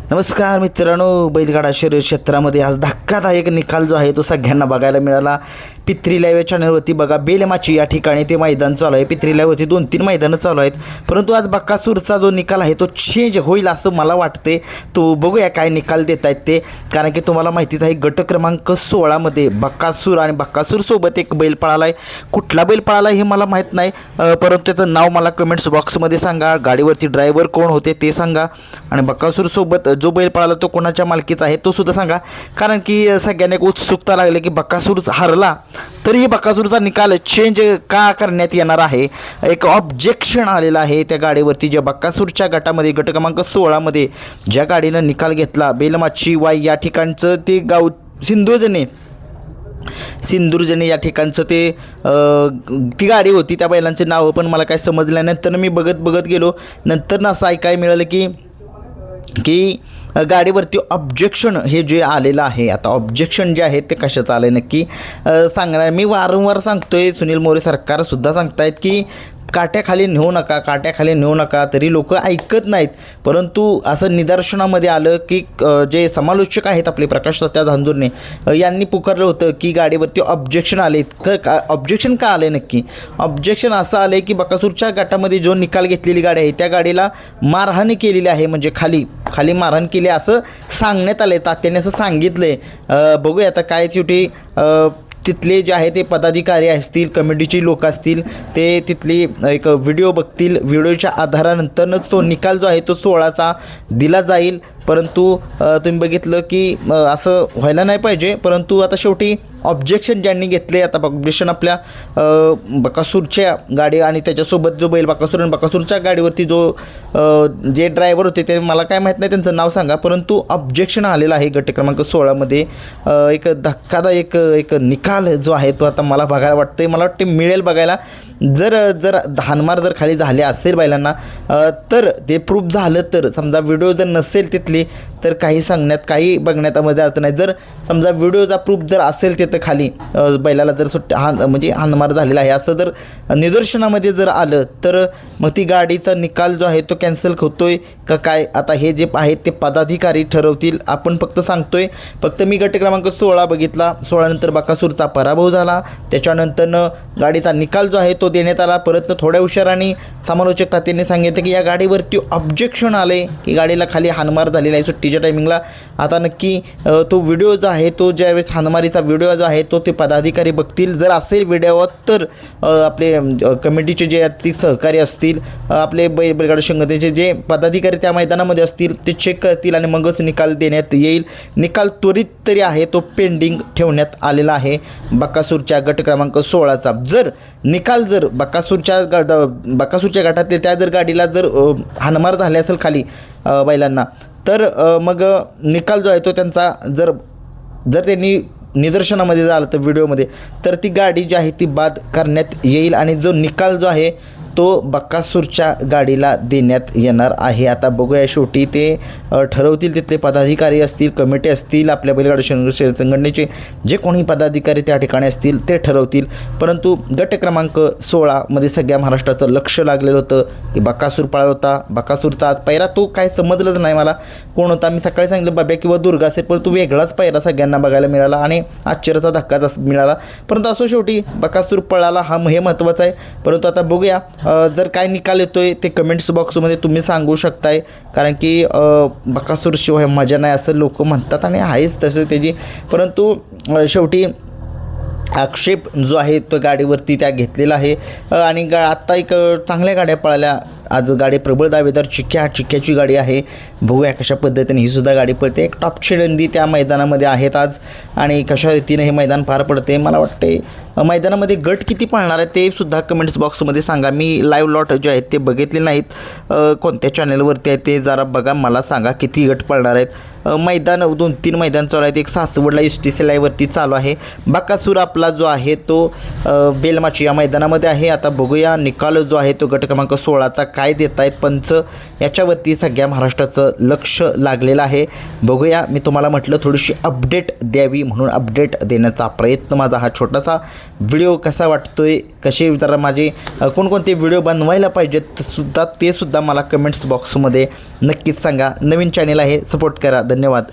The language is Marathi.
नमस्कार मित्रांनो, बैलगाडा शर्यत क्षेत्रामध्ये आज धक्कादायक निकाल जो आहे तो सगळ्यांना बघायला मिळाला. पित्री लाईव्ह चॅनलवरती बघा, बेलमाची या ठिकाणी ते मैदान चालू आहे. पित्री लाईव्हवरती 2-3 मैदानं चालू आहेत, परंतु आज बक्कासूरचा जो निकाल आहे तो चेंज होईल असं मला वाटते. तो बघूया काय निकाल देत आहेत ते, कारण की तुम्हाला माहितीच आहे गट क्रमांक 16मध्ये बक्कासूर आणि बक्कासूरसोबत एक बैल पळाला आहे. कुठला बैल पळाला हे मला माहीत नाही, परंतु त्याचं नाव मला कमेंट्स बॉक्समध्ये सांगा. गाडीवरती ड्रायव्हर कोण होते ते सांगा, आणि बक्कासूरसोबत जो बैल पळाला तो कोणाच्या मालकीचा आहे तो सुद्धा सांगा. कारण की सगळ्यांना एक उत्सुकता लागली की बक्कासूर हरला तरीही बक्कासूरचा निकाल चेंज का करण्यात येणार आहे. एक ऑब्जेक्शन आलेलं आहे त्या गाडीवरती, ज्या बक्कासूरच्या गटामध्ये गट क्रमांक 16मध्ये ज्या गाडीनं निकाल घेतला, बेलमाची वाई या ठिकाणचं ते गाव सिंदूरजने या ठिकाणचं ते ती गाडी होती. त्या बैलांचे नावं पण मला काय समजलं नाही. नंतर मी बघत गेलो, नंतर असं ऐकायला मिळालं की गाडीवरती ऑब्जेक्शन हे जे आलेलं आहे. आता ऑब्जेक्शन जे आहे ते कशाचं आलं आहे नक्की सांगणार. मी वारंवार सांगतोय, सुनील मोरे सरकारसुद्धा सांगतायत की काट्याखाली नेऊ नका, तरी लोक ऐकत नाहीत. परंतु असं निदर्शनामध्ये आलं की जे समालोचक आहेत आपले प्रकाश सत्या झांजुर्णे यांनी पुकारलं होतं की गाडीवरती ऑब्जेक्शन आले. ऑब्जेक्शन का आले नक्की? ऑब्जेक्शन असं आलं की बक्कासूरच्या गटामध्ये जो निकाल घेतलेली गाडी आहे त्या गाडीला मारहाण केलेली आहे, म्हणजे खाली मारहाण केली असं सांगण्यात आलं आहे. तात्याने असं सांगितलं आहे. बघूया आता काय शेवटी तिथले जे आहे ते पदाधिकारी असतील, कमिटीची लोक असतील, ते तिथली एक व्हिडिओ बघतील. व्हिडिओच्या आधारानंतरच तो निकाल जो आहे तो 16चा दिला जाईल. परंतु तुम्ही बघितलं की असं व्हायला नाही पाहिजे. परंतु आता शेवटी ऑब्जेक्शन ज्यांनी घेतले, आता ऑब्जेक्शन आपल्या बक्कासूरच्या गाडी आणि त्याच्यासोबत जो बैल बक्कासूर आणि बक्कासूरच्या गाडीवरती जे ड्रायव्हर होते ते मला काय माहीत नाही त्यांचं नाव सांगा, परंतु ऑब्जेक्शन आलेलं आहे गट क्रमांक 16मध्ये. एक धक्कादायक एक निकाल जो आहे तो आता मला बघायला वाटतं, मला वाटते मिळेल बघायला. जर हानमार जर खाली झाले असेल बैलांना तर ते प्रूफ झालं, तर समजा व्हिडिओ जर नसेल तिथली तर काही बघण्यात मध्ये अर्थ नाही. जर समजा व्हिडिओचा प्रूफ जर असेल तिथं खाली बैलाला जर म्हणजे हानमार झालेला आहे असं जर निदर्शनामध्ये जर आलं तर मग ती गाडीचा निकाल जो आहे तो कॅन्सल होतोय का काय, आता हे जे आहेत ते पदाधिकारी ठरवतील. आपण फक्त सांगतोय. फक्त मी गट क्रमांक 16 बघितला. 16 नंतर बक्कासूरचा पराभव झाला. त्याच्यानंतरनं गाडीचा निकाल जो आहे तो देण्यात आला. परत थोड्या हुशाराने समालोचक तात्याने सांगितलं की या गाडीवरती ऑब्जेक्शन आले की गाडीला खाली हानमार झालेला आहे सुट्टीच्या टायमिंगला. आता नक्की तो व्हिडिओ जो आहे तो ज्यावेळेस हानमारीचा व्हिडिओ जो आहे तो ते पदाधिकारी बघतील. जर असेल व्हिडिओ तर आपले कमिटीचे जे आर्थिक सहकारी असतील, आपले बैलगाडा संघटनेचे जे पदाधिकारी त्या मैदानामध्ये असतील ते चेक करतील आणि मगच निकाल देण्यात येईल. निकाल त्वरित तरी आहे तो पेंडिंग ठेवण्यात आलेला आहे बक्कासूरच्या गट क्रमांक 16चा. जर निकाल बक्कासूरच्या गटातले त्या जर गाडीला जर हानमार झाले असेल खाली बैलांना, तर मग निकाल जो आहे तो त्यांचा जर त्यांनी निदर्शनामध्ये झालं तर व्हिडिओमध्ये, तर ती गाडी जी आहे ती बाद करण्यात येईल आणि जो निकाल जो आहे तो बक्कासूरच्या गाडीला देण्यात येणार आहे. आता बघूया शेवटी ते ठरवतील, तिथले पदाधिकारी असतील, कमिटी असतील, आपल्या बैलगाडा शर्यत संघटनेचे जे कोणी पदाधिकारी त्या ठिकाणी असतील ते ठरवतील. परंतु गट क्रमांक 16मध्ये सगळ्या महाराष्ट्राचं लक्ष लागलेलं होतं की बक्कासूर पळाला होता. बक्कासूरचा आज पैरा तो काय समजलंच नाही मला कोण होता. मी सकाळी सांगितलं बाब्या किंवा दुर्गा असेल, परंतु वेगळाच पैरा सगळ्यांना बघायला मिळाला आणि आश्चर्याचा धक्काच मिळाला. परंतु असो शेवटी बक्कासूर पळाला हे महत्त्वाचं आहे. परंतु आता बघूया जर काय निकाल येतोय ते कमेंट्स बॉक्समध्ये तुम्ही सांगू शकताय, कारण की बक्कासूरशिवाय मजा नाही असं लोक म्हणतात आणि आहेच तसं त्याची. परंतु शेवटी आक्षेप जो आहे तो गाडीवरती त्या घेतलेला आहे आणि आत्ता एक चांगल्या गाड्या पळाल्या. आज गाडी प्रबळ दावेदार चिक्क्याची गाडी आहे. बघूया कशा पद्धतीने ही सुद्धा गाडी पळते. एक टॉपची नंदी त्या मैदानामध्ये आहेत आज आणि कशा रीतीने हे मैदान पार पडते. मला वाटते मैदानामध्ये गट किती पळणार आहे ते सुद्धा कमेंट्स बॉक्समध्ये सांगा. मी लाईव्ह लॉट जे आहेत ते बघितले नाहीत, कोणत्या चॅनलवरती आहे ते जरा बघा, मला सांगा किती गट पळणार आहेत. मैदान 2-3 मैदान चालू आहेत. एक सासवडला STC लाईव्हवरती चालू आहे. बक्कासूर आपला जो आहे तो बेलमाची या मैदानामध्ये आहे. आता बघूया निकाल जो आहे तो गट क्रमांक 16चा काय काय देत आहेत पंच, याच्यावरती सगळ्या महाराष्ट्राचं लक्ष लागलेलं आहे. बघूया, मी तुम्हाला म्हटलं थोडीशी अपडेट द्यावी म्हणून अपडेट देण्याचा प्रयत्न माझा हा छोटासा. व्हिडिओ कसा वाटतोय, कसे जरा माझे कोणकोणते व्हिडिओ बनवायला पाहिजेत ते सुद्धा मला कमेंट्स बॉक्समध्ये नक्कीच सांगा. नवीन चॅनल आहे, सपोर्ट करा. धन्यवाद.